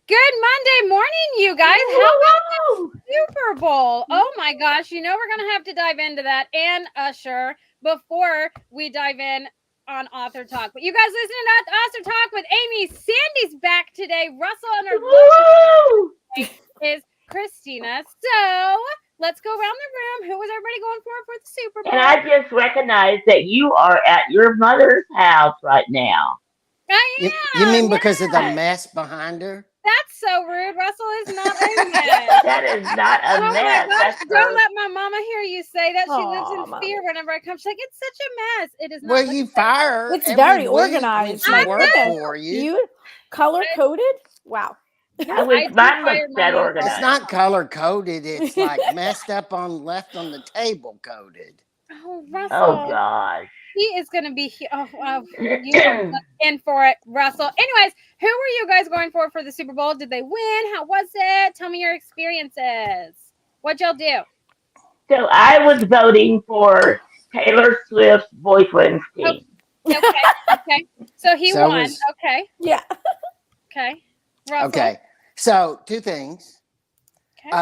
Good Monday morning, you guys. How about the Super Bowl? Oh my gosh, we're going to have to dive into that and Usher before we dive in on Author Talk. But you guys listening to Author Talk with Amy. Sandy's back today. Russell and our lovely is Christina. So let's go around the room. Who was everybody going for the Super Bowl? And I just recognize that you are at your mother's house right now. I am. You mean because of the mess behind her? That's so rude. Russell is not a mess. That is not a mess. My gosh, don't let my mama hear you say that. She lives in fear whenever I come. She's like, it's such a mess. It is not. Well, you fire her. It's very organized. She work for you. You color coded? Wow. I wish mine was that organized. It's not color coded. It's like messed up left on the table coded. Oh, Russell. Oh, gosh. He is going to be here. You are in for it, Russell. Anyways, who were you guys going for the Super Bowl? Did they win? How was it? Tell me your experiences. What'd y'all do? So I was voting for Taylor Swift's boyfriend's team. Okay. So he won. Okay. Yeah. Okay. Russell. Okay. So 2 things. Okay.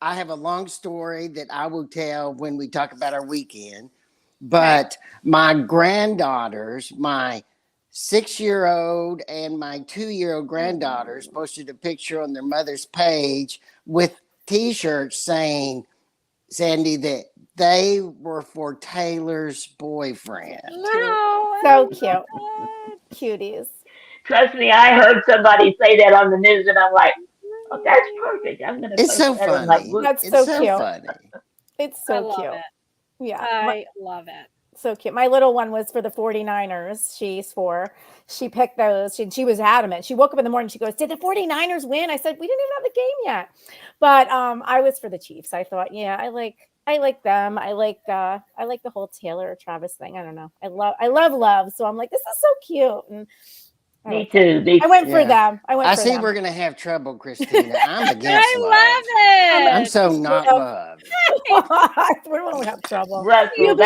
I have a long story that I will tell when we talk about our weekend. But my granddaughters, my 6-year-old and my 2-year-old granddaughters posted a picture on their mother's page with T-shirts saying, Sandy, that they were for Taylor's boyfriend. No, so cute. Cuties. Trust me, I heard somebody say that on the news, and I'm like, oh, that's perfect. I'm going to. It's so funny. That's so cute. Funny. It's so cute. It. Yeah. I love it. So cute. My little one was for the 49ers. She picked those. She was adamant. She woke up in the morning. She goes, did the 49ers win? I said, we didn't even have the game yet. But I was for the Chiefs. I thought, yeah, I like them. I like the whole Taylor Travis thing. I don't know. I love. So I'm like, this is so cute. And Me too. I went for them. I see we're going to have trouble, Christina. I'm against I love it. I'm so not loved. We don't have trouble. Russell, You be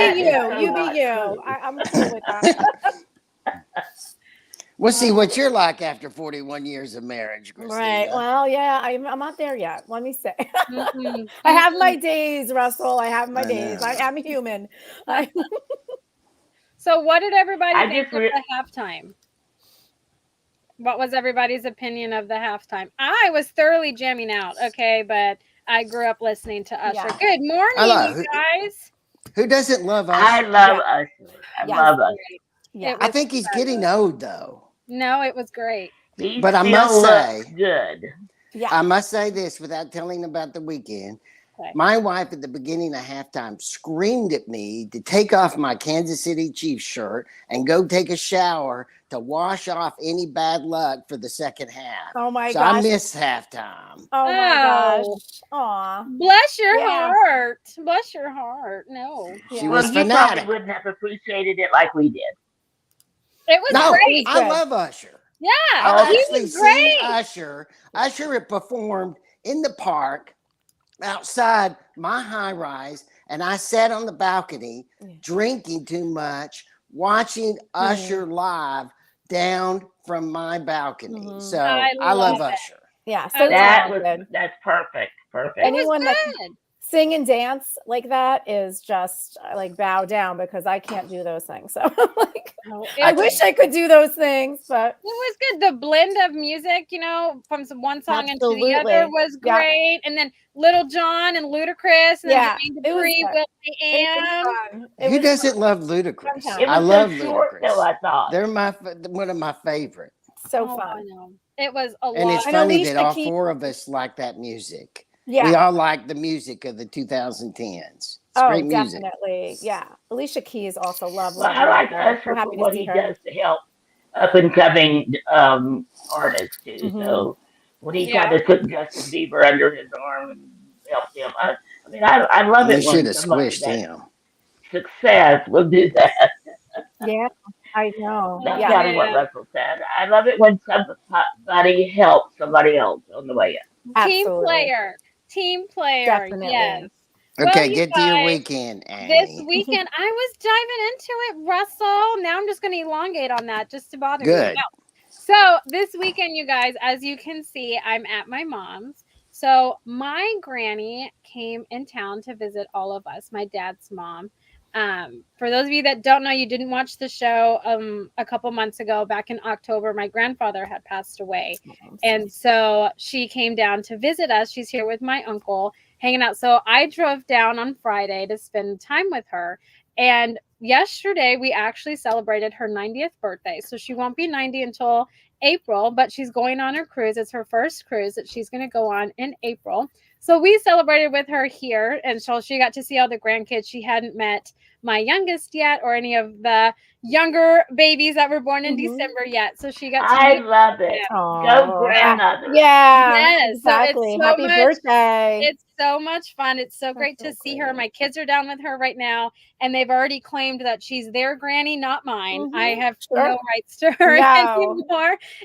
you. I'm cool with that. We'll see what you're like after 41 years of marriage, Christina. Right. Well, yeah, I'm not there yet. Let me say. I have my days, Russell. I have my days. I am human. So what did everybody think of the halftime? What was everybody's opinion of the halftime? I was thoroughly jamming out, okay, but I grew up listening to Usher. Yeah. Good morning, you guys. Who doesn't love Usher? I love Usher. I love Usher. Yeah. I think he's getting old, though. No, it was great. But I must say, good. Yeah. I must say this without telling about the weekend. Okay. My wife at the beginning of halftime screamed at me to take off my Kansas City Chiefs shirt and go take a shower to wash off any bad luck for the second half. Oh my gosh. So I missed halftime. Oh my gosh. Aw. Bless your heart. Bless your heart. No. She was fanatic. You probably wouldn't have appreciated it like we did. It was great. I love Usher. Yeah. He was great. Usher had performed in the park outside my high rise, and I sat on the balcony drinking too much, watching Usher live down from my balcony. So I love Usher. Yeah, so that's perfect. Anyone that sing and dance like that is just like bow down, because I can't do those things. So like, I wish I could do those things, but it was good. The blend of music, from one song into the other was great. And then Little John and Ludacris, and then Will I Am. Who doesn't love Ludacris? I love Ludacris. I thought they're one of my favorites. So fun. It was a lot. And it's funny that all 4 of us like that music. Yeah. We all like the music of the 2010s. It's great music. Definitely. Yeah. Alicia Keys also lovely. Well, I like Usher for what he does to help up and coming artists too. Mm-hmm. So when he kind of took Justin Bieber under his arm and helped him, I love it. You should have squished him. Success will do that. Yeah, I know. That's kind of what Russell said. I love it when somebody helps somebody else on the way in. Absolutely. Team player. Definitely. Yes. Okay, get to your weekend, Annie. This weekend, I was diving into it, Russell. Now I'm just going to elongate on that just to bother you. No. So this weekend, you guys, as you can see, I'm at my mom's. So my granny came in town to visit all of us, my dad's mom. For those of you that don't know, you didn't watch the show a couple months ago, back in October, my grandfather had passed away. And so she came down to visit us. She's here with my uncle hanging out. So I drove down on Friday to spend time with her. And yesterday we actually celebrated her 90th birthday. So she won't be 90 until April, but she's going on her cruise. It's her first cruise that she's going to go on in April. So we celebrated with her here, and so she got to see all the grandkids. She hadn't met my youngest yet, or any of the younger babies that were born in December yet. So she got to I meet love it. Go grandmother. Yeah, yes, exactly. so it's so Happy much, birthday. it's so much fun. It's so great to see her. My kids are down with her right now, and they've already claimed that she's their granny, not mine. I have no rights to her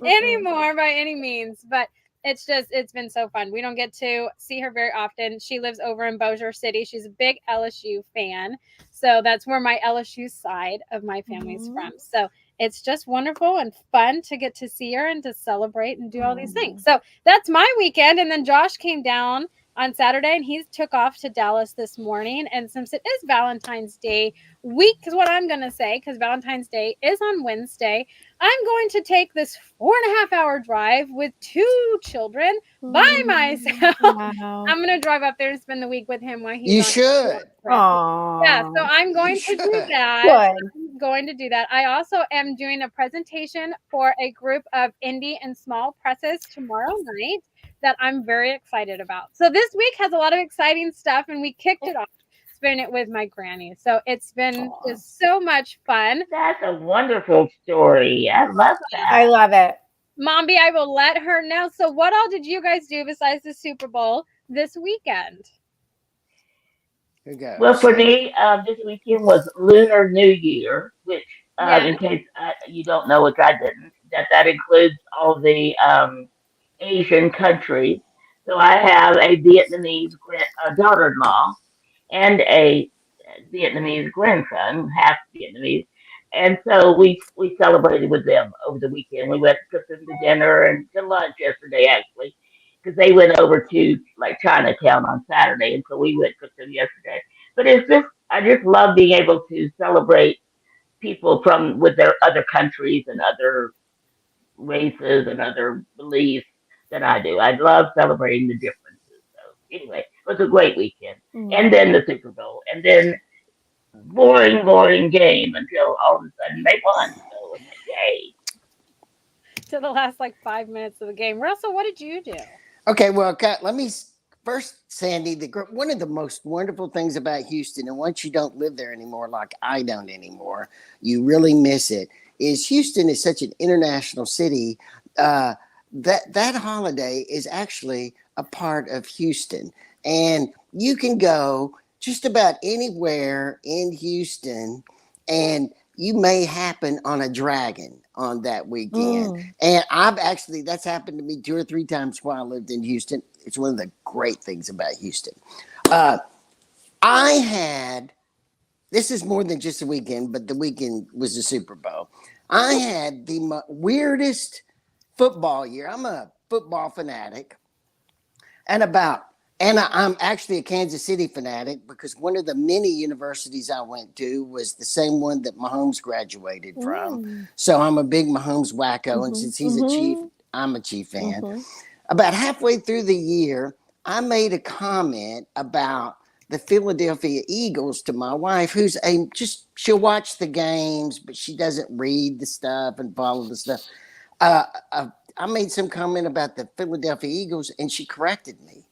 anymore by any means. But it's been so fun. We don't get to see her very often. She lives over in Bossier City. She's a big LSU fan. So that's where my LSU side of my family's from. So it's just wonderful and fun to get to see her and to celebrate and do all these things. So that's my weekend. And then Josh came down on Saturday, and he took off to Dallas this morning. And since it is Valentine's Day week, is what I'm going to say, because Valentine's Day is on Wednesday, I'm going to take this 4.5 hour drive with 2 children by myself. I'm going to drive up there and spend the week with him while he's You on should. Yeah, so I'm going to do that. I'm going to do that. I also am doing a presentation for a group of indie and small presses tomorrow night that I'm very excited about. So this week has a lot of exciting stuff, and we kicked it off spending it with my granny. So it's been just so much fun. That's a wonderful story. I love that. I love it. Mombi, I will let her know. So what all did you guys do besides the Super Bowl this weekend? Well, for me, this weekend was Lunar New Year, which, in case you don't know, which I didn't, that includes all the Asian countries. So I have a Vietnamese daughter-in-law and a Vietnamese grandson, half Vietnamese. And so we celebrated with them over the weekend. We went took them to dinner and to lunch yesterday, actually, because they went over to like Chinatown on Saturday, and so we went took them yesterday. But it's just I just love being able to celebrate people from with their other countries and other races and other beliefs than I do. I love celebrating the differences. So anyway, it was a great weekend. And then the Super Bowl, and then boring game until all of a sudden they won. So yay! To the last like 5 minutes of the game. Russell, what did you do? Okay, well, let me first, Sandy. One of the most wonderful things about Houston, and once you don't live there anymore, like I don't anymore, you really miss it. Is Houston is such an international city. That holiday is actually a part of Houston, and you can go just about anywhere in Houston, and you may happen on a dragon on that weekend. And that's happened to me 2 or 3 times while I lived in Houston. It's one of the great things about Houston. This is more than just a weekend, but the weekend was the Super Bowl. I had the weirdest football year. I'm a football fanatic, and I'm actually a Kansas City fanatic because one of the many universities I went to was the same one that Mahomes graduated from. So I'm a big Mahomes wacko, and since he's a Chief, I'm a Chief fan. About halfway through the year, I made a comment about the Philadelphia Eagles to my wife, she'll watch the games, but she doesn't read the stuff and follow the stuff. I made some comment about the Philadelphia Eagles, and she corrected me.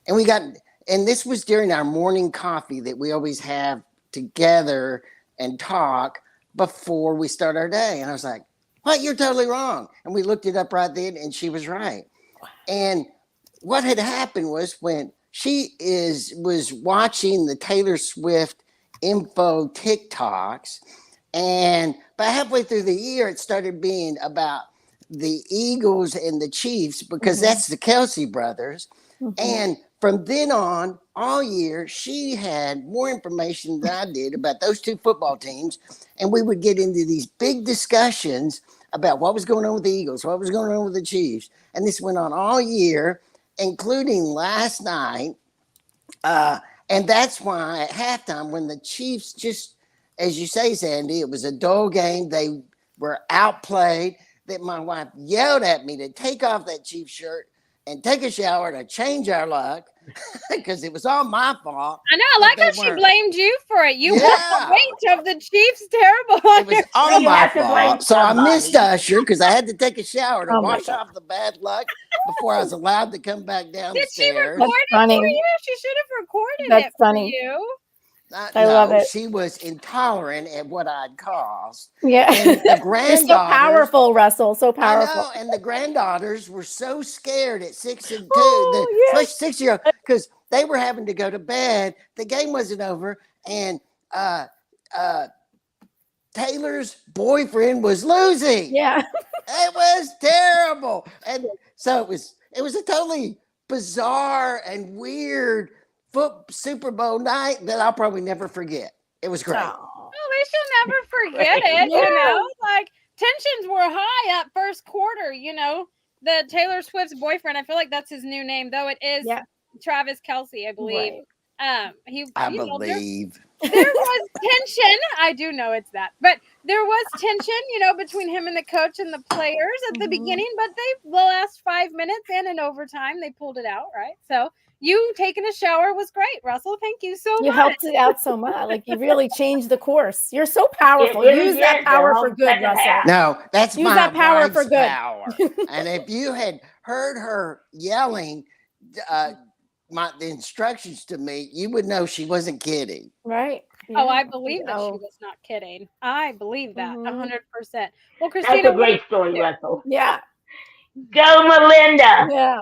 And this was during our morning coffee that we always have together and talk before we start our day. And I was like, "What? You're totally wrong." And we looked it up right then, and she was right. And what had happened was when she was watching the Taylor Swift info TikToks, and by halfway through the year, it started being about the Eagles and the Chiefs because that's the Kelsey brothers. And from then on, all year, she had more information than I did about those 2 football teams. And we would get into these big discussions about what was going on with the Eagles, what was going on with the Chiefs. And this went on all year, including last night. And that's why at halftime, when the Chiefs just, as you say, Sandy, it was a dull game. They were outplayed. That my wife yelled at me to take off that Chiefs shirt and take a shower to change our luck because it was all my fault. I know. I like how she blamed you for it. You Yeah. want the weight of the Chiefs' terrible. It was all You my have to blame fault. So I somebody. missed Usher because I had to take a shower to Oh my wash God. off the bad luck before I was allowed to come back down the Did she stairs. record it funny. for you? She should have recorded That's it for funny. you. I love it. She was intolerant at what I'd caused. Yeah. And the You're granddaughters, so powerful, Russell. So I powerful. know, and the granddaughters were so scared at 6 and 2, Oh, yeah. especially 6-year-old, because they were having to go to bed. The game wasn't over, and Taylor's boyfriend was losing. Yeah. It was terrible, and so it was a totally bizarre and weird Super Bowl night that I'll probably never forget. It was great. Oh. Well, we shall never forget it. Yeah. You know, like tensions were high at first quarter. You know, the Taylor Swift's boyfriend. I feel like that's his new name, though it is Yeah. Travis Kelce, I believe. Right. I believe. There was tension. I do know it's that, but there was tension, you know, between him and the coach and the players at the beginning. But the last 5 minutes and in overtime, they pulled it out, right? So you taking a shower was great, Russell. Thank you so much. You helped it out so much. Like you really changed the course. You're so powerful. really Use that did, power though. for good, Second Russell. half. No, that's Use my that power for wife's good. power. And if you had heard her yelling the instructions to me, you would know she wasn't kidding. Right. Oh, Yeah. I believe that she Oh. was not kidding. I believe that 100%. Well, That's Christina, a great story, Russell. Yeah. Go, Melinda. Yeah.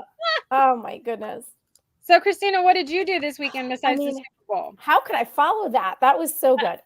Oh my goodness. So, Christina, what did you do this weekend besides the mean, Super Bowl? How could I follow that? That was so good.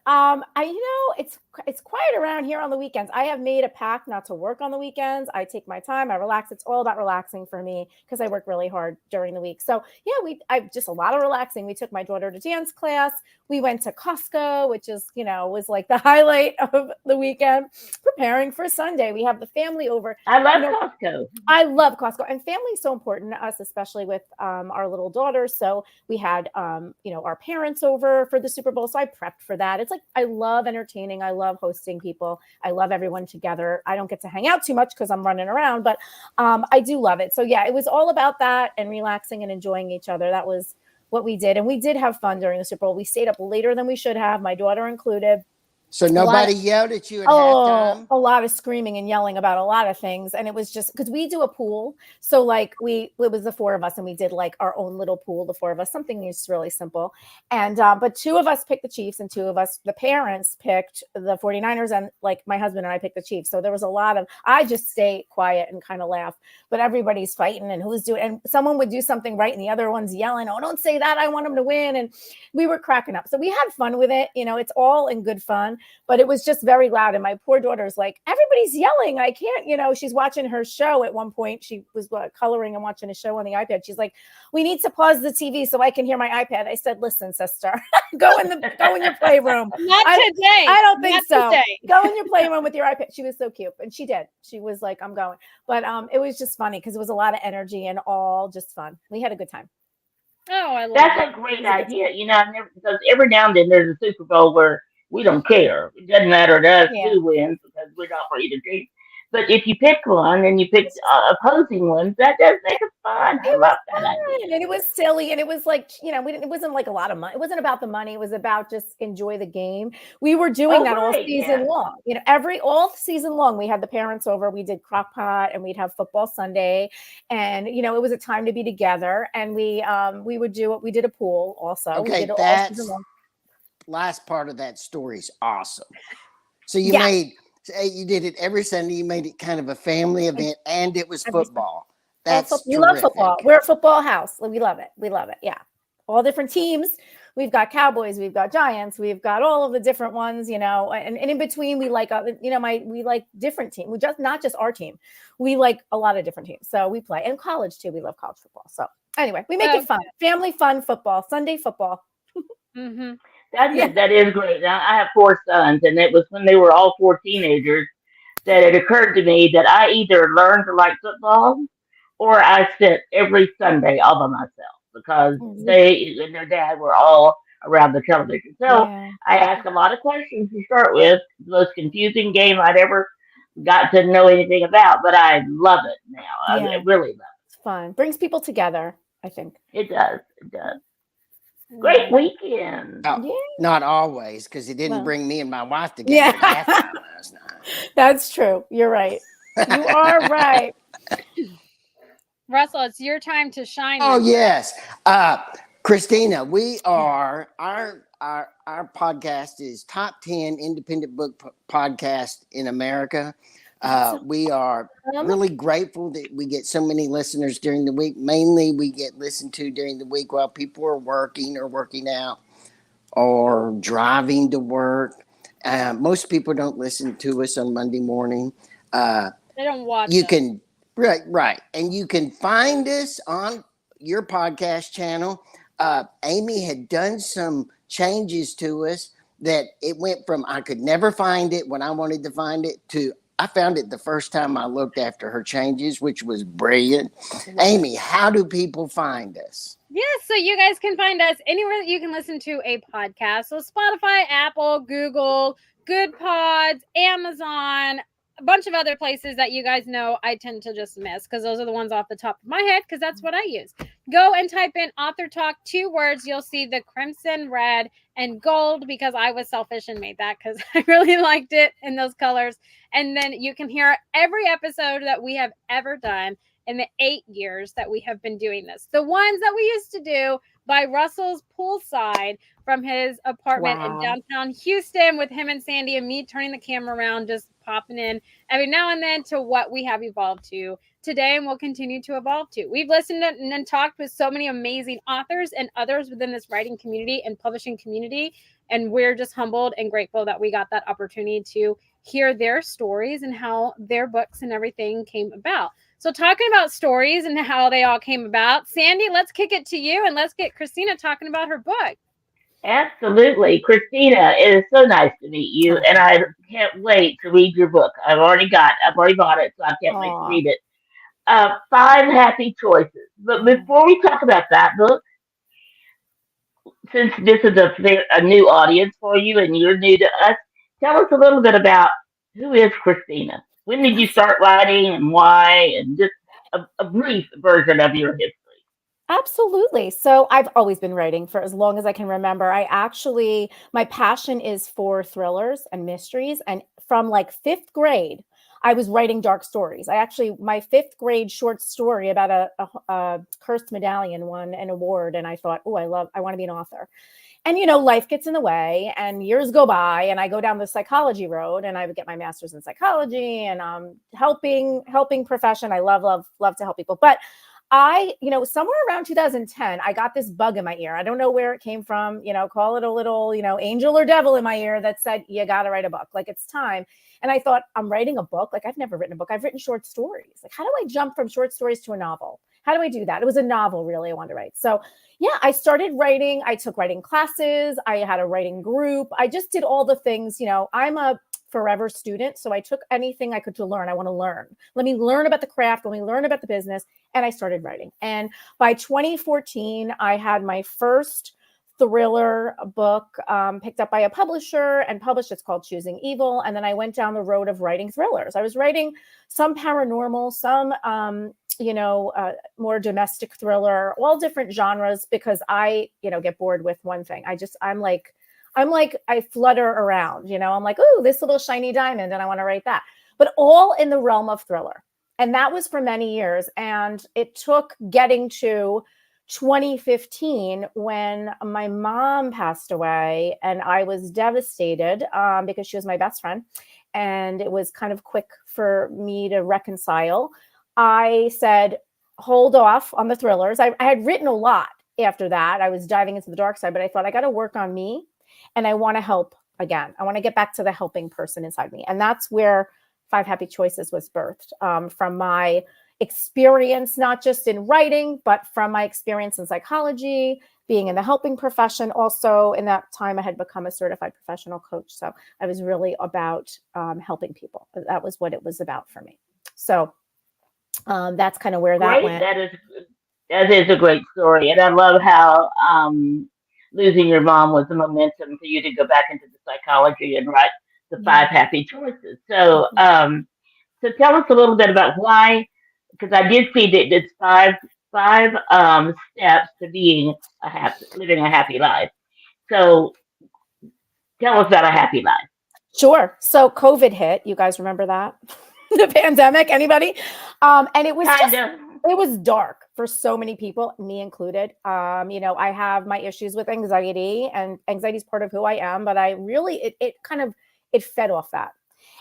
It's quiet around here on the weekends. I have made a pact not to work on the weekends. I take my time. I relax. It's all about relaxing for me because I work really hard during the week. So yeah, I just a lot of relaxing. We took my daughter to dance class. We went to Costco, which is, was like the highlight of the weekend, preparing for Sunday. We have the family over. I love Costco. I love Costco, and family is so important to us, especially with our little daughters. So we had, our parents over for the Super Bowl. So I prepped for that. It's like, I love entertaining. I love hosting people. I love everyone together. I don't get to hang out too much because I'm running around, but I do love it. So yeah, it was all about that and relaxing and enjoying each other. That was what we did. And we did have fun during the Super Bowl. We stayed up later than we should have, my daughter included. So nobody yelled at you at halftime? A lot of screaming and yelling about a lot of things. And it was just because we do a pool. So like it was the four of us and we did like our own little pool, the four of us, something just really simple. And, but two of us picked the Chiefs and two of us, the parents picked the 49ers and like my husband and I picked the Chiefs. So there was a lot of, I just stay quiet and kind of laugh, but everybody's fighting and who's doing, and someone would do something right and the other one's yelling, oh, don't say that. I want them to win. And we were cracking up. So we had fun with it. It's all in good fun. But it was just very loud. And my poor daughter's like, everybody's yelling. I can't, she's watching her show at one point. She was coloring and watching a show on the iPad. She's like, we need to pause the TV so I can hear my iPad. I said, listen, sister, go in your playroom. Not today. I don't think so. Today. Go in your playroom with your iPad. She was so cute. And she did. She was like, I'm going. But it was just funny because it was a lot of energy and all just fun. We had a good time. Oh, I love That's that. a great idea. Because every now and then there's a Super Bowl where we don't care. It doesn't matter to us who wins because we're not for either team. But if you pick one and you pick opposing ones, that does make it fun. I love that idea. And it was silly. And it was like, it wasn't like a lot of money. It wasn't about the money. It was about just enjoy the game. We were doing that all season long. All season long, we had the parents over. We did crock pot and we'd have football Sunday. And, it was a time to be together. And we did a pool also. Okay, we did it all season long. Last part of that story is awesome. So you did it every Sunday. You made it kind of a family event, and it was football. We love football. We're a football house. We love it. Yeah, all different teams. We've got Cowboys. We've got Giants. We've got all of the different ones. And in between, we like we like different teams. We not just our team. We like a lot of different teams. So we play, and college too. We love college football. So anyway, we make it fun. Family fun football. Sunday football. That is great. I have 4 sons, and it was when they were all 4 teenagers that it occurred to me that I either learned to like football or I spent every Sunday all by myself because they and their dad were all around the television. So Yeah. I asked a lot of questions to start with. The most confusing game I'd ever got to know anything about, but I love it now. Yeah. I really love It's fun. Brings people together, I think. it. It does. It does. Great weekend. Oh, Yeah. not always, because it didn't Well. bring me and my wife together at Yeah. halftime last night. That's true. You're right. You are right. Russell, it's your time to shine. Oh, this year. yes. Christina, we are, our podcast is top 10 independent book podcast in America. We are really grateful that we get so many listeners during the week. Mainly we get listened to during the week while people are working or working out or driving to work. Most people don't listen to us on Monday morning. They don't watch. You can, right. And you can find us on your podcast channel. Amy had done some changes to us that it went from I could never find it when I wanted to find it to I found it the first time I looked after her changes, which was brilliant. Amy, how do people find us? Yes, so you guys can find us anywhere that you can listen to a podcast. So Spotify, Apple, Google, Good Pods, Amazon, a bunch of other places that you guys know I tend to just miss because those are the ones off the top of my head because that's what I use. Go and type in AuthorTalk, 2 words. You'll see the crimson, red, and gold because I was selfish and made that because I really liked it in those colors. And then you can hear every episode that we have ever done in the 8 years that we have been doing this. The ones that we used to do by Russell's poolside from his apartment in downtown Houston with him and Sandy and me turning the camera around, just popping in every now and then to what we have evolved to today and will continue to evolve to. We've listened to and talked with so many amazing authors and others within this writing community and publishing community. And we're just humbled and grateful that we got that opportunity to hear their stories and how their books and everything came about. So talking about stories and how they all came about, Sandy, let's kick it to you and let's get Christina talking about her book. Absolutely. Christina, it is so nice to meet you, and I can't wait to read your book. I've already bought it, so I can't wait to read it. 5 Happy Choices. But before we talk about that book, since this is a new audience for you and you're new to us, tell us a little bit about who is Christina? When did you start writing and why? And just a brief version of your history. Absolutely. So I've always been writing for as long as I can remember. My passion is for thrillers and mysteries. And from like 5th grade, I was writing dark stories. My 5th grade short story about a cursed medallion won an award. And I thought, I want to be an author. And, life gets in the way and years go by and I go down the psychology road and I would get my master's in psychology and helping profession. I love to help people. But somewhere around 2010, I got this bug in my ear. I don't know where it came from, call it a little, angel or devil in my ear that said, you got to write a book. Like it's time. And I thought, I'm writing a book. Like I've never written a book. I've written short stories. Like how do I jump from short stories to a novel? How do I do that? It was a novel really I wanted to write. So yeah, I started writing. I took writing classes. I had a writing group. I just did all the things, I'm a forever student. So I took anything I could to learn. I want to learn. Let me learn about the craft. Let me learn about the business. And I started writing. And by 2014, I had my first thriller book picked up by a publisher and published. It's called Choosing Evil. And then I went down the road of writing thrillers. I was writing some paranormal, some, more domestic thriller, all different genres because I, get bored with one thing. I flutter around, I'm like, oh, this little shiny diamond. And I want to write that, but all in the realm of thriller. And that was for many years. And it took getting to 2015 when my mom passed away and I was devastated because she was my best friend. And it was kind of quick for me to reconcile. I said, hold off on the thrillers. I had written a lot after that. I was diving into the dark side, but I thought I got to work on me. And I want to help again. I want to get back to the helping person inside me. And that's where 5 Happy Choices was birthed from my experience, not just in writing, but from my experience in psychology, being in the helping profession. Also, in that time, I had become a certified professional coach. So I was really about helping people. That was what it was about for me. So that's kind of where that Great. went. That is a great story, and I love how losing your mom was a momentum for you to go back into the psychology and write the five happy choices. So, so tell us a little bit about why, because I did see that it's five steps to being living a happy life. So tell us about a happy life. Sure. So COVID hit. You guys remember that? The pandemic, anybody? And it was it was dark for so many people, me included. I have my issues with anxiety, and anxiety is part of who I am, but I really, it fed off that.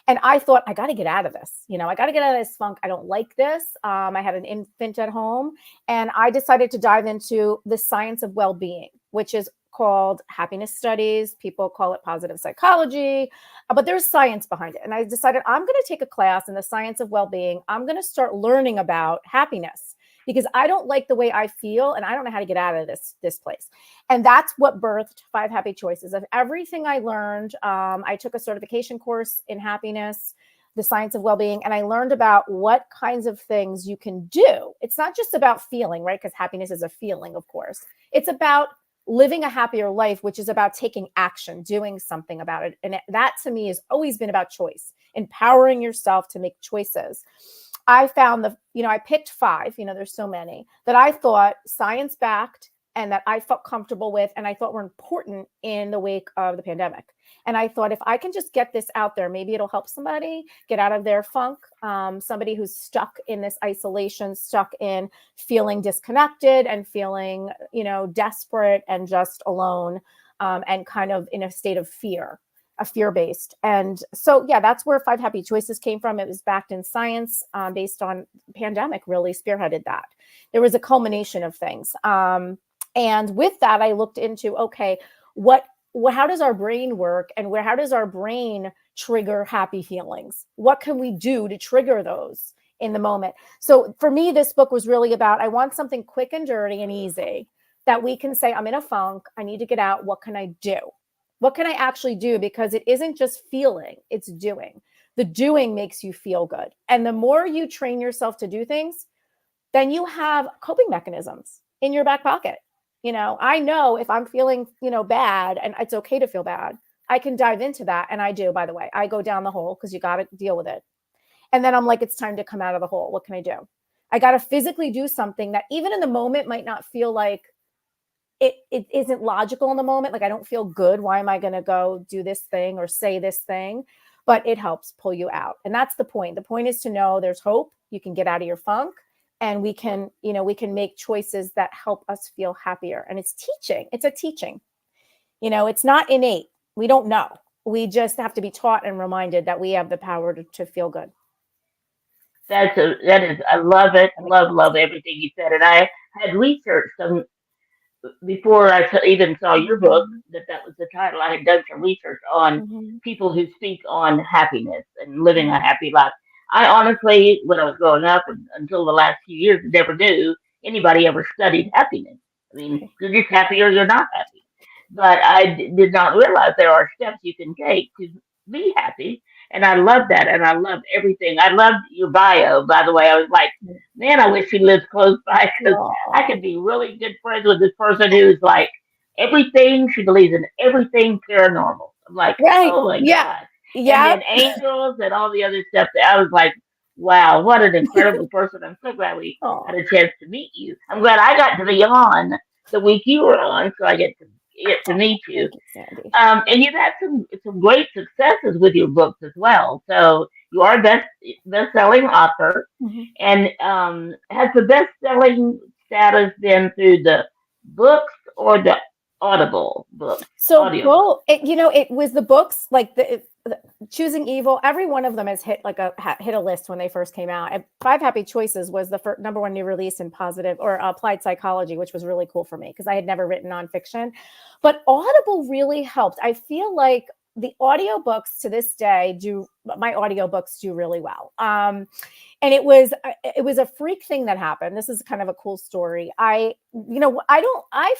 And I thought, I got to get out of this. I got to get out of this funk. I don't like this. I had an infant at home, and I decided to dive into the science of well-being, which is called happiness studies. People call it positive psychology, but there's science behind it. And I decided I'm going to take a class in the science of well-being. I'm going to start learning about happiness because I don't like the way I feel, and I don't know how to get out of this place. And that's what birthed Five Happy Choices. Of everything I learned, I took a certification course in happiness, the science of well-being, and I learned about what kinds of things you can do. It's not just about feeling, right? Because happiness is a feeling, of course. It's about living a happier life, which is about taking action, doing something about it. And that to me has always been about choice, empowering yourself to make choices. I found I picked five, there's so many that I thought science-backed and that I felt comfortable with and I thought were important in the wake of the pandemic. And I thought if I can just get this out there, maybe it'll help somebody get out of their funk, somebody who's stuck in this isolation, stuck in feeling disconnected and feeling, desperate and just alone, and kind of in a state of fear. Fear-based. And so, that's where Five Happy Choices came from. It was backed in science, based on pandemic, really spearheaded that. There was a culmination of things. And with that, I looked into, okay, how does our brain work, and how does our brain trigger happy feelings? What can we do to trigger those in the moment? So for me, this book was really about, I want something quick and dirty and easy that we can say, I'm in a funk, I need to get out. What can I do? What can I actually do? Because it isn't just feeling, it's doing. The doing makes you feel good. And the more you train yourself to do things, then you have coping mechanisms in your back pocket. I know if I'm feeling, bad, and it's okay to feel bad, I can dive into that. And I do, by the way, I go down the hole because you got to deal with it. And then I'm like, it's time to come out of the hole. What can I do? I got to physically do something that even in the moment might not feel like it isn't logical in the moment. Like, I don't feel good. Why am I going to go do this thing or say this thing? But it helps pull you out. And that's the point. The point is to know there's hope. You can get out of your funk, and we can make choices that help us feel happier. And it's teaching. It's a teaching. It's not innate. We don't know. We just have to be taught and reminded that we have the power to feel good. That is, I love it. Love everything you said. And I had researched some before I even saw your book, that was the title. I had done some research on people who speak on happiness and living a happy life. I honestly, when I was growing up and until the last few years, never knew anybody ever studied happiness. I mean, you're just happy or you're not happy. But I did not realize there are steps you can take to be happy. And I love that. And I love everything. I loved your bio, by the way. I was like, man, I wish he lived close by, because I could be really good friends with this person who's like everything. She believes in everything paranormal. I'm like, oh my God. Yeah. And then angels and all the other stuff. I was like, wow, what an incredible person. I'm so glad we had a chance to meet you. I'm glad I got to be on the week you were on, so I get to meet you. Sandy. And you've had some great successes with your books as well. So you are a best-selling author, and has the best-selling status been through the books or the Audible books? So both. It was the books, like the Choosing Evil. Every one of them has hit a list when they first came out. And Five Happy Choices was the number one new release in positive or applied psychology, which was really cool for me because I had never written nonfiction. But Audible really helped. I feel like the audiobooks to this day my audiobooks do really well. And it was a freak thing that happened. This is kind of a cool story. I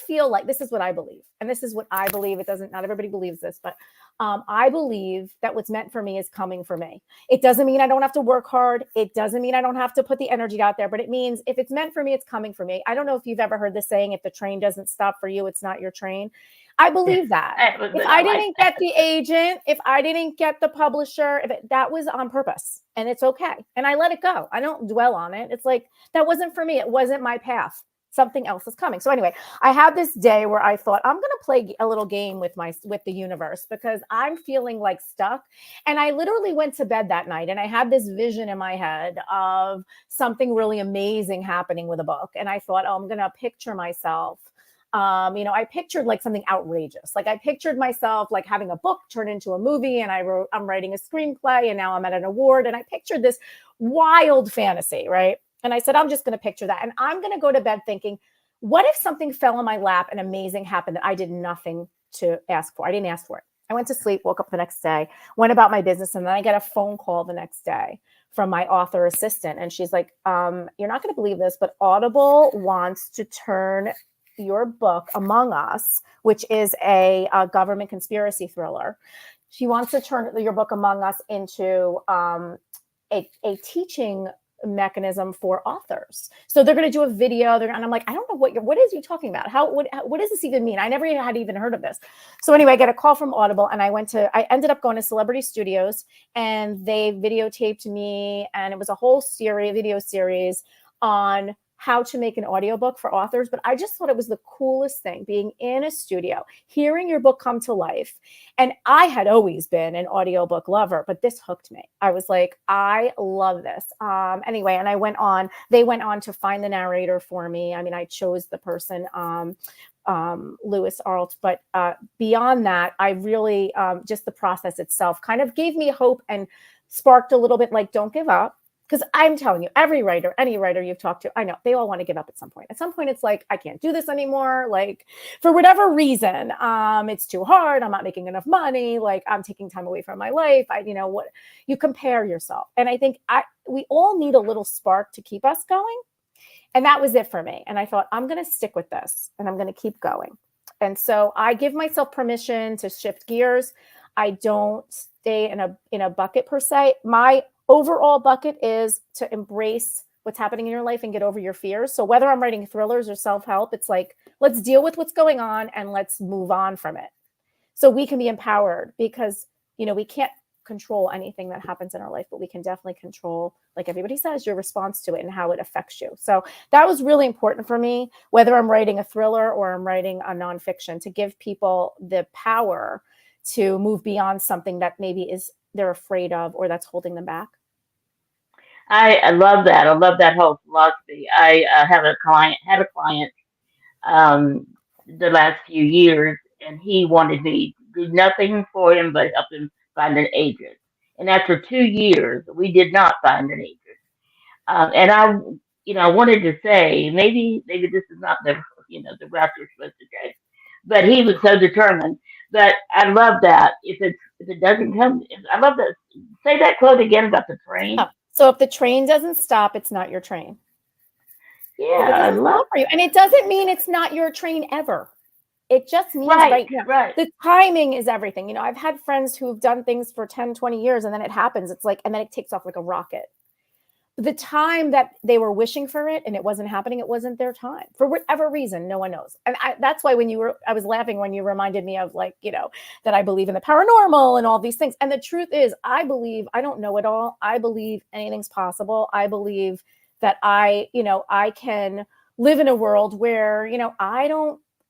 feel like this is what I believe. And this is what I believe. Not everybody believes this, but I believe that what's meant for me is coming for me. It doesn't mean I don't have to work hard. It doesn't mean I don't have to put the energy out there, but it means if it's meant for me, it's coming for me. I don't know if you've ever heard this saying, if the train doesn't stop for you, it's not your train. I believe that. If I didn't get the agent, if I didn't get the publisher, that was on purpose, and it's okay. And I let it go. I don't dwell on it. It's like, that wasn't for me. It wasn't my path. Something else is coming. So anyway, I had this day where I thought, I'm going to play a little game with the universe, because I'm feeling like stuck. And I literally went to bed that night and I had this vision in my head of something really amazing happening with a book. And I thought, oh, I'm going to picture myself. I pictured like something outrageous. Like I pictured myself like having a book turn into a movie, and I'm writing a screenplay, and now I'm at an award. And I pictured this wild fantasy, right? And I said, I'm just going to picture that. And I'm going to go to bed thinking, what if something fell in my lap and amazing happened that I did nothing to ask for? I didn't ask for it. I went to sleep, woke up the next day, went about my business. And then I get a phone call the next day from my author assistant. And she's like, you're not going to believe this, but Audible wants to turn your book, Among Us, which is a government conspiracy thriller. She wants to turn your book, Among Us, into a teaching mechanism for authors. So they're going to do a video. And I'm like, I don't know what is you talking about? What does this even mean? I never had even heard of this. So anyway, I get a call from Audible, and I ended up going to Celebrity Studios, and they videotaped me, and it was a whole video series on how to make an audiobook for authors. But I just thought it was the coolest thing, being in a studio, hearing your book come to life. And I had always been an audiobook lover, but this hooked me. I was like, I love this. Anyway, and they went on to find the narrator for me. I mean, I chose the person, Lewis Arlt, but beyond that, I really, just the process itself kind of gave me hope and sparked a little bit like, don't give up. Because I'm telling you, any writer you've talked to, I know they all want to give up at some point. At some point, it's like, I can't do this anymore. Like, for whatever reason, it's too hard. I'm not making enough money. Like, I'm taking time away from my life. What you compare yourself. And I think we all need a little spark to keep us going. And that was it for me. And I thought, I'm going to stick with this, and I'm going to keep going. And so I give myself permission to shift gears. I don't stay in a bucket per se. My overall bucket is to embrace what's happening in your life and get over your fears. So whether I'm writing thrillers or self-help, it's like, let's deal with what's going on and let's move on from it. So we can be empowered, because, we can't control anything that happens in our life, but we can definitely control, like everybody says, your response to it and how it affects you. So that was really important for me, whether I'm writing a thriller or I'm writing a nonfiction, to give people the power to move beyond something that maybe they're afraid of or that's holding them back. I love that. I love that whole philosophy. I had a client the last few years, and he wanted me to do nothing for him but help him find an agent. And after 2 years, we did not find an agent. And I wanted to say, maybe this is not the route you're supposed to take. But he was so determined. But I love that. If it doesn't come, I love that. Say that quote again about the train. Oh, so if the train doesn't stop, it's not your train. Yeah, I love for you. And it doesn't mean it's not your train ever. It just means right now. Right. The timing is everything. I've had friends who've done things for 10, 20 years, and then it happens. It's like, and then it takes off like a rocket. The time that they were wishing for it and it wasn't happening, it wasn't their time for whatever reason. No one knows. And that's why I was laughing when you reminded me of that I believe in the paranormal and all these things. And the truth is, I don't know it all. I believe anything's possible. I believe that I can live in a world where,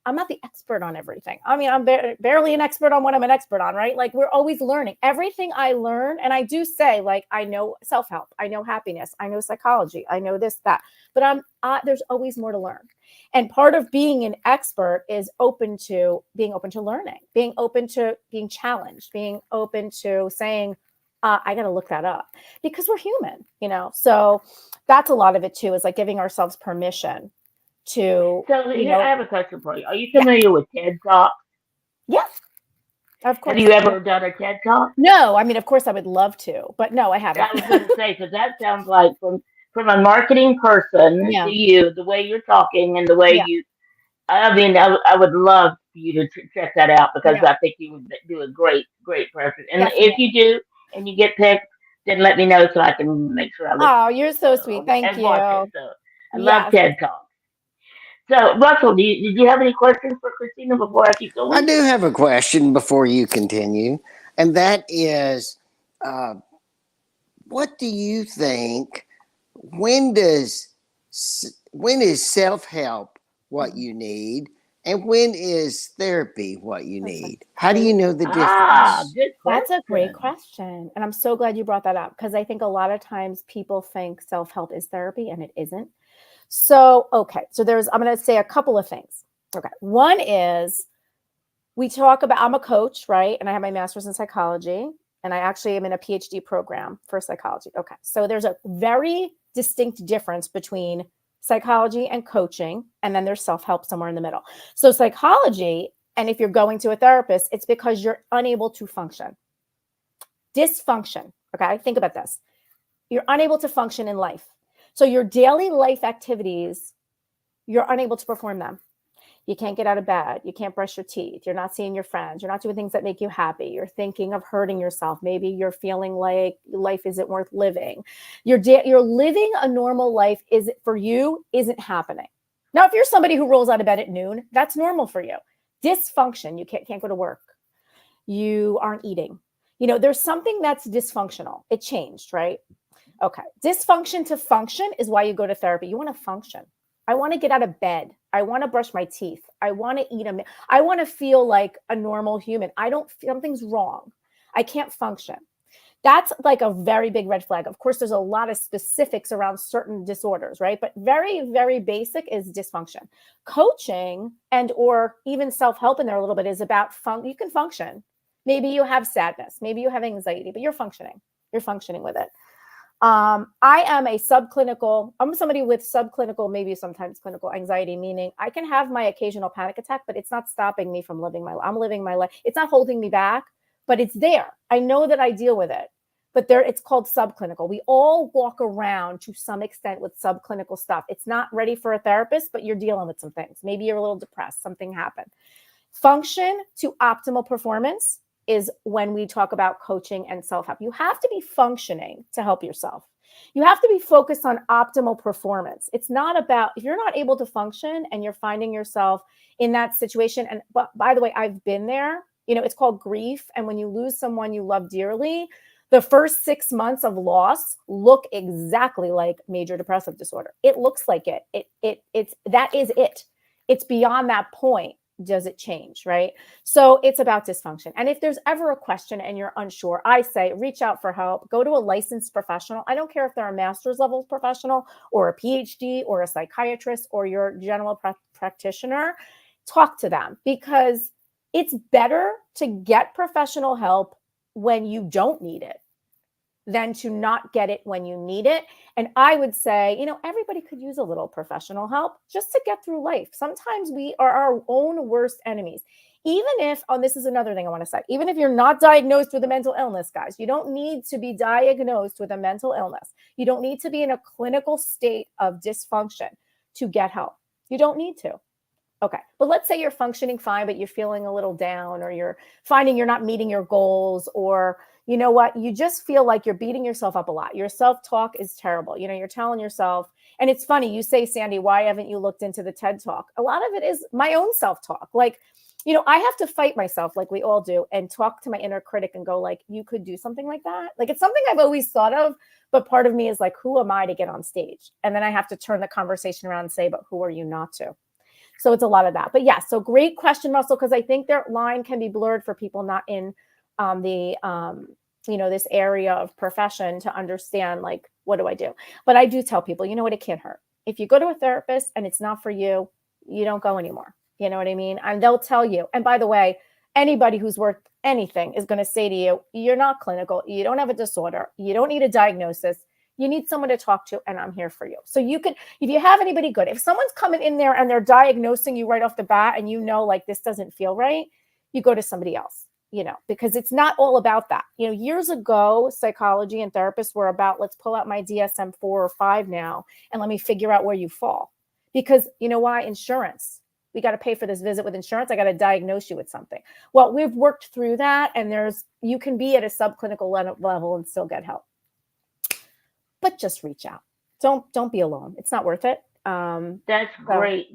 I'm not the expert on everything. I mean, I'm barely an expert on what I'm an expert on, right? Like, we're always learning. Everything I learn, and I do say, like, I know self-help, I know happiness, I know psychology, I know this, that, but there's always more to learn. And part of being an expert is being open to learning, being open to being challenged, being open to saying, I got to look that up, because we're human, So that's a lot of it too, is like giving ourselves permission to. So I have a question for you. Are you familiar with TED Talk? Yes. Of course. Have you ever done a TED Talk? No, I mean, of course I would love to, but no, I haven't. I was going to say, because that sounds like from a marketing person Yeah. to you, the way you're talking and the way Yeah. you, I mean, I would love for you to check that out because Yeah. I think you would do a great person. And if Definitely. you do and you get picked, then let me know so I can make sure I listen Oh, you're so sweet. Thank and watch it. you. So I love Yes. TED Talk. So Russell, did you have any questions for Christina before I keep I going? do have a question before you continue, and that is, uh, what do you think? When does when is self help what you need, and when is therapy what you That's a need? How do you great know the Ah, difference? good That's a great question. question. And I'm so glad you brought that up because I think a lot of times people think self-help is therapy and it isn't. So, okay. So I'm going to say a couple of things. Okay. One is we talk about, I'm a coach, right? And I have my master's in psychology and I actually am in a PhD program for psychology. Okay. So there's a very distinct difference between psychology and coaching. And then there's self-help somewhere in the middle. So psychology, and if you're going to a therapist, it's because you're unable to function. Dysfunction. Okay. Think about this. You're unable to function in life. So your daily life activities, you're unable to perform them. You can't get out of bed. You can't brush your teeth. You're not seeing your friends. You're not doing things that make you happy. You're thinking of hurting yourself. Maybe you're feeling like life isn't worth living. You're living a normal life for you isn't happening. Now, if you're somebody who rolls out of bed at noon, that's normal for you. Dysfunction. You can't go to work. You aren't eating. There's something that's dysfunctional. It changed, right? Okay. Dysfunction to function is why you go to therapy. You want to function. I want to get out of bed. I want to brush my teeth. I want to eat I want to feel like a normal human. Something's wrong. I can't function. That's like a very big red flag. Of course, there's a lot of specifics around certain disorders, right? But very, very basic is dysfunction. Coaching and or even self-help in there a little bit is about you can function. Maybe you have sadness. Maybe you have anxiety, but you're functioning. You're functioning with it. I am I'm somebody with subclinical, maybe sometimes clinical anxiety, meaning I can have my occasional panic attack, but it's not stopping me from living my life. I'm living my life. It's not holding me back, but it's there. I know that I deal with it, but it's called subclinical. We all walk around to some extent with subclinical stuff. It's not ready for a therapist, but you're dealing with some things. Maybe you're a little depressed, something happened. Function to optimal performance is when we talk about coaching and self-help. You have to be functioning to help yourself. You have to be focused on optimal performance. It's not about, if you're not able to function and you're finding yourself in that situation. And by the way, I've been there. It's called grief. And when you lose someone you love dearly, the first 6 months of loss look exactly like major depressive disorder. It looks like it. That is it. It's beyond that point. Does it change, right? So it's about dysfunction. And if there's ever a question and you're unsure, I say reach out for help. Go to a licensed professional. I don't care if they're a master's level professional or a PhD or a psychiatrist or your general practitioner. Talk to them because it's better to get professional help when you don't need it than to not get it when you need it. And I would say, everybody could use a little professional help just to get through life. Sometimes we are our own worst enemies. Even if, this is another thing I want to say, even if you're not diagnosed with a mental illness, guys, you don't need to be diagnosed with a mental illness. You don't need to be in a clinical state of dysfunction to get help. You don't need to. Okay. But let's say you're functioning fine, but you're feeling a little down or you're finding you're not meeting your goals or you know what? You just feel like you're beating yourself up a lot. Your self-talk is terrible. You're telling yourself, and it's funny, you say, Sandy, why haven't you looked into the TED Talk? A lot of it is my own self-talk. Like, I have to fight myself like we all do and talk to my inner critic and go like, you could do something like that. Like, it's something I've always thought of, but part of me is like, who am I to get on stage? And then I have to turn the conversation around and say, but who are you not to? So it's a lot of that. But yeah, so great question, Russell, because I think their line can be blurred for people not in this area of profession to understand, like, what do I do? But I do tell people, you know what, it can't hurt. If you go to a therapist and it's not for you, you don't go anymore. You know what I mean? And they'll tell you. And by the way, anybody who's worth anything is going to say to you, you're not clinical. You don't have a disorder. You don't need a diagnosis. You need someone to talk to, and I'm here for you. So you could, if you have anybody good, if someone's coming in there and they're diagnosing you right off the bat and like this doesn't feel right, you go to somebody else. because it's not all about that. Years ago, psychology and therapists were about, let's pull out my DSM-4 or 5 now, and let me figure out where you fall. Because you know why? Insurance. We got to pay for this visit with insurance. I got to diagnose you with something. Well, we've worked through that, and you can be at a subclinical level and still get help. But just reach out. Don't be alone. It's not worth it. That's great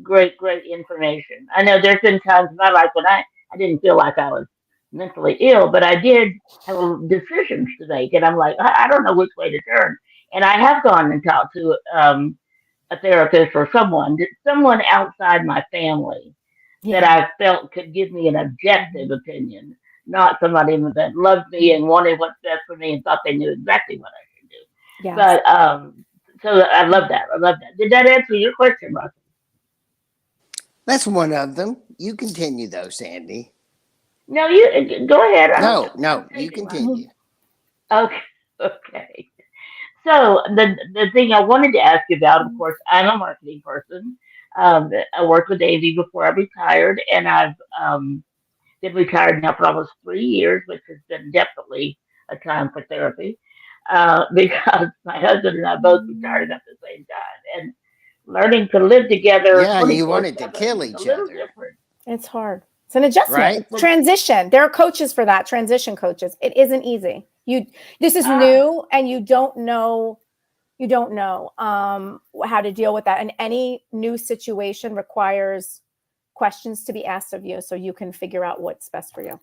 information. I know there's been times in my life when I didn't feel like I was mentally ill, but I did have decisions to make, and I'm like, I don't know which way to turn. And I have gone and talked to a therapist or someone outside my family that I felt could give me an objective opinion, not somebody that loved me and wanted what's best for me and thought they knew exactly what I should do. Yes. But so I love that. Did that answer your question, Russell? That's one of them. You continue though, Sandy. No, you go ahead. No, you continue. Okay. So the thing I wanted to ask you about, of course, I'm a marketing person. I worked with Amy before I retired, and I've been retired now for almost 3 years, which has been definitely a time for therapy, because my husband and I both retired at the same time, and learning to live together. Yeah, you wanted to kill each other. Different. It's hard. It's an adjustment. Right? It's transition. There are coaches for that. Transition coaches. It isn't easy. This is new, and you don't know how to deal with that. And any new situation requires questions to be asked of you so you can figure out what's best for you.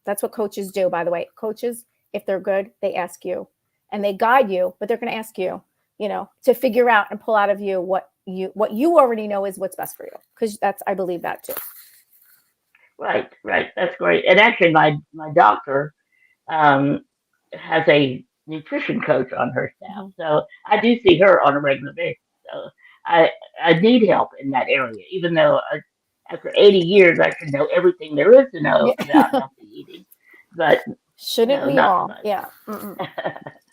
That's what coaches do, by the way. Coaches, if they're good, they ask you and they guide you, but they're going to ask you, to figure out and pull out of you what you already know is what's best for you. Because I believe that too. Right. That's great. And actually, my doctor has a nutrition coach on her staff, so I do see her on a regular basis. So I need help in that area, even though after 80 years I should know everything there is to know about healthy eating. But shouldn't we all? Yeah.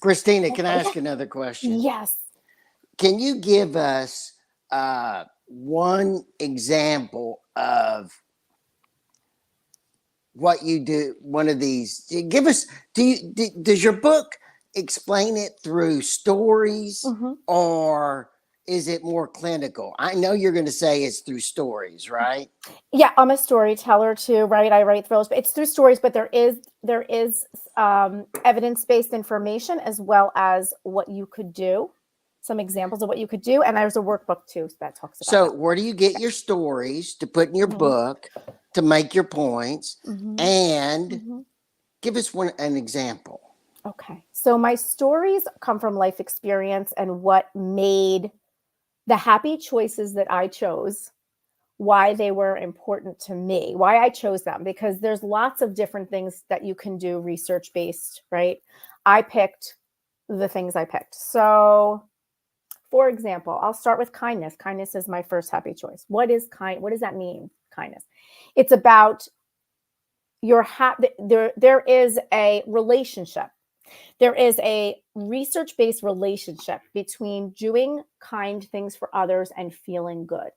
Christina, can I ask another question? Yes. Can you give us one example of what you do? One of these. Does your book explain it through stories, or is it more clinical? I know you're going to say it's through stories, right? Yeah, I'm a storyteller too, right? I write thrillers, but it's through stories, but there is evidence-based information as well as what you could do, some examples of what you could do. And there's a workbook too that talks about So that. where do you get your stories to put in your book to make your points? And give us an example. Okay. So my stories come from life experience and what made the happy choices that I chose, why they were important to me, why I chose them, because there's lots of different things that you can do research-based, right? I picked the things I picked. So for example, I'll start with kindness. Kindness is my first happy choice. What does that mean? Kindness. It's about there is a relationship. There is a research-based relationship between doing kind things for others and feeling good.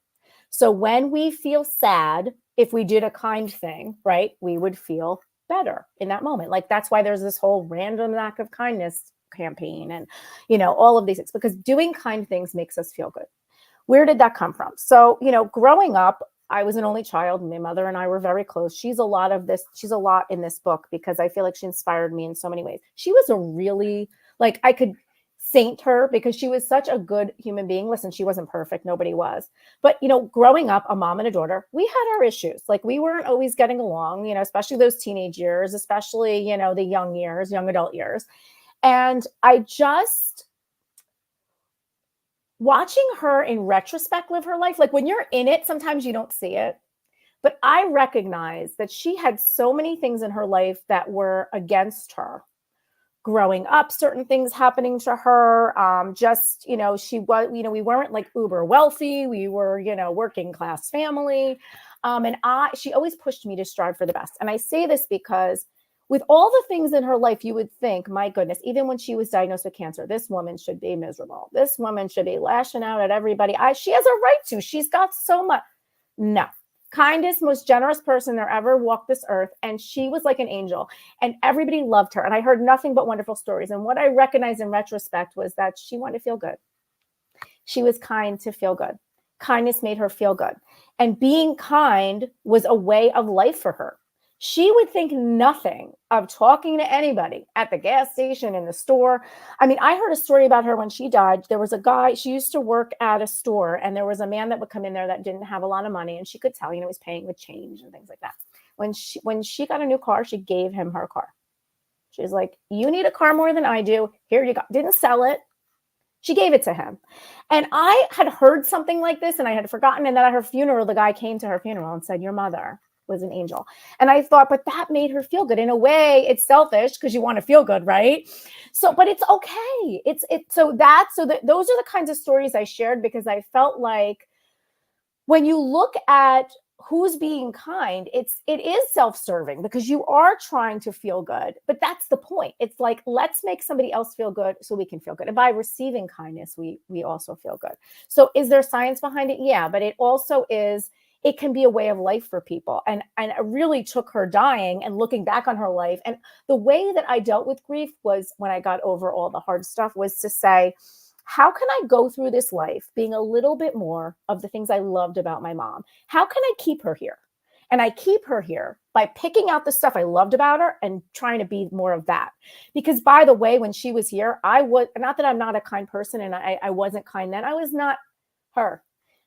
So when we feel sad, if we did a kind thing, right, we would feel better in that moment. Like that's why there's this whole random act of kindness campaign and, all of these things, because doing kind things makes us feel good. Where did that come from? So, growing up, I was an only child. My mother and I were very close. She's a lot in this book because I feel like she inspired me in so many ways. She was a really, I could saint her because she was such a good human being. Listen, she wasn't perfect. Nobody was. But, growing up, a mom and a daughter, we had our issues. We weren't always getting along, especially those teenage years, especially, the young adult years. And I just, watching her in retrospect live her life, when you're in it, sometimes you don't see it. But I recognize that she had so many things in her life that were against her. Growing up, certain things happening to her. She was, we weren't uber wealthy. We were, working class family. And she always pushed me to strive for the best. And I say this because with all the things in her life, you would think, my goodness, even when she was diagnosed with cancer, this woman should be miserable. This woman should be lashing out at everybody. She has a right to. She's got so much. No. kindest, most generous person there ever walked this earth. And she was like an angel and everybody loved her. And I heard nothing but wonderful stories. And what I recognized in retrospect was that she wanted to feel good. She was kind to feel good. Kindness made her feel good. And being kind was a way of life for her. She would think nothing of talking to anybody at the gas station, in the store. I mean, I heard a story about her when she died. There was a guy, she used to work at a store, and there was a man that would come in there that didn't have a lot of money, and she could tell, was paying with change and things like that. When she got a new car, she gave him her car. She was like, you need a car more than I do. Here you go. Didn't sell it. She gave it to him. And I had heard something like this, and I had forgotten. And then at her funeral, the guy came to her funeral and said, your mother was an angel. And I thought, but that made her feel good. In a way, it's selfish because you want to feel good, right? So, but it's okay. Those are the kinds of stories I shared because I felt like when you look at who's being kind, it is self-serving because you are trying to feel good, but that's the point. It's like, let's make somebody else feel good so we can feel good. And by receiving kindness, we also feel good. So is there science behind it? Yeah, but it also is, it can be a way of life for people. And it really took her dying and looking back on her life. And the way that I dealt with grief was, when I got over all the hard stuff, was to say, how can I go through this life being a little bit more of the things I loved about my mom? How can I keep her here? And I keep her here by picking out the stuff I loved about her and trying to be more of that. Because by the way, when she was here, I was, not that I'm not a kind person and I wasn't kind then, I was not her.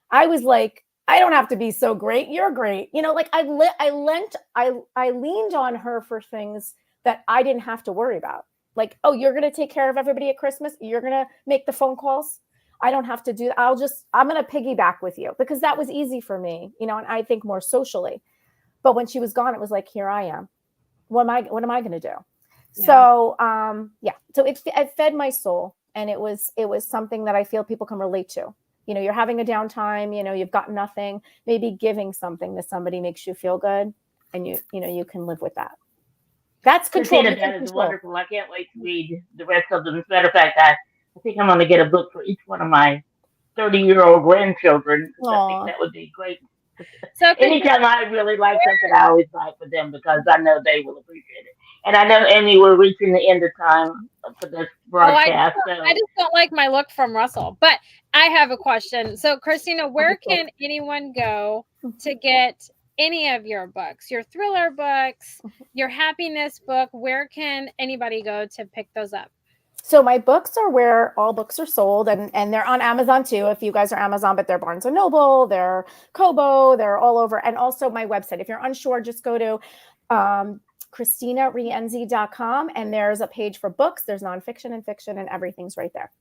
I was like, I don't have to be so great. You're great. Like I leaned on her for things that I didn't have to worry about. Like, oh, you're going to take care of everybody at Christmas. You're going to make the phone calls. I don't have to do that. I'm going to piggyback with you because that was easy for me, and I think more socially. But when she was gone, it was like, here I am. What am I going to do? Yeah. So, So it fed my soul, and it was something that I feel people can relate to. You're having a downtime, you've got nothing, maybe giving something to somebody makes you feel good, and you can live with that. That's control. Kristina, that is wonderful. I can't wait to read the rest of them. As a matter of fact, I think I'm going to get a book for each one of my 30-year-old grandchildren. I think that would be great. So anytime I really like something, I always buy for them because I know they will appreciate it. And I know, Amy, we're reaching the end of time for this broadcast. I just don't like my look from Russell. But I have a question. So, Kristina, where can anyone go to get any of your books, your thriller books, your happiness book? Where can anybody go to pick those up? So my books are where all books are sold, and they're on Amazon too. If you guys are Amazon, but they're Barnes & Noble, they're Kobo, they're all over. And also my website. If you're unsure, just go to KristinaRienzi.com, and there's a page for books. There's nonfiction and fiction, and everything's right there.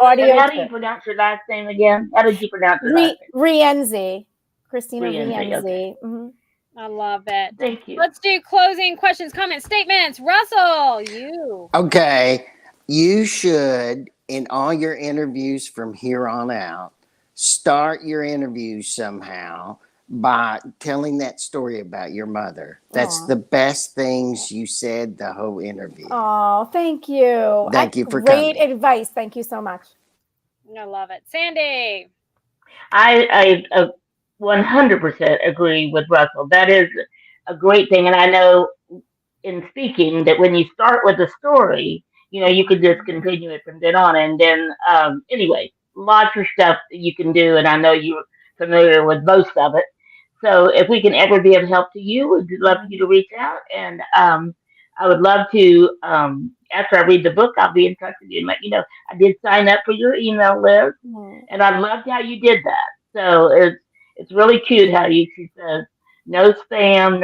Audio. How do you pronounce your last name again? How did you pronounce your last name? Rienzi. Kristina Rienzi. Okay. Mm-hmm. I love it. Thank you. Let's do closing questions, comments, statements. Russell, you. Okay. You should, in all your interviews from here on out, start your interviews somehow by telling that story about your mother. That's the best things you said the whole interview. Oh, thank you. Thank you for great coming. advice. Thank you so much. I love it. Sandy. I 100% agree with Russell. That is a great thing. And I know in speaking that when you start with a story, you could just continue it from then on. And then, anyway, lots of stuff that you can do. And I know you're familiar with most of it. So if we can ever be of help to you, we'd love for you to reach out. And I would love to, after I read the book, I'll be in touch with you and let you know. I did sign up for your email list. And I loved how you did that. So it's really cute how she says, no spam,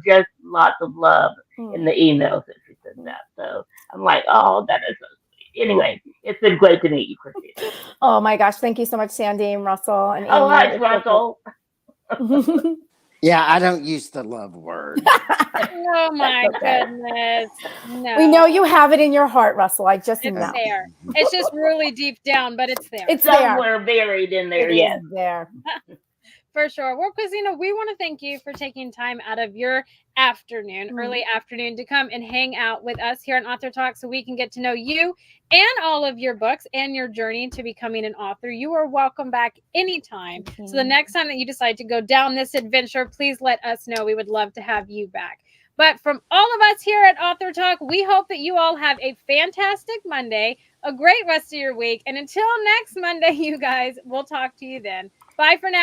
just lots of love in the emails that she sends out. So I'm like, oh, that is so sweet. Anyway, it's been great to meet you, Kristina. Oh my gosh. Thank you so much, Sandy and Russell. And oh, hi, Russell. Yeah, I don't use the love word. Oh my goodness. No. We know you have it in your heart, Russell. I just it's know. There. It's just really deep down, but it's there. It's somewhere buried in there. It's there. For sure. Well, Christina, we want to thank you for taking time out of your afternoon, early afternoon, to come and hang out with us here on Author Talk so we can get to know you and all of your books and your journey to becoming an author. You are welcome back anytime. So the next time that you decide to go down this adventure, please let us know. We would love to have you back. But from all of us here at Author Talk, we hope that you all have a fantastic Monday, a great rest of your week. And until next Monday, you guys, we'll talk to you then. Bye for now.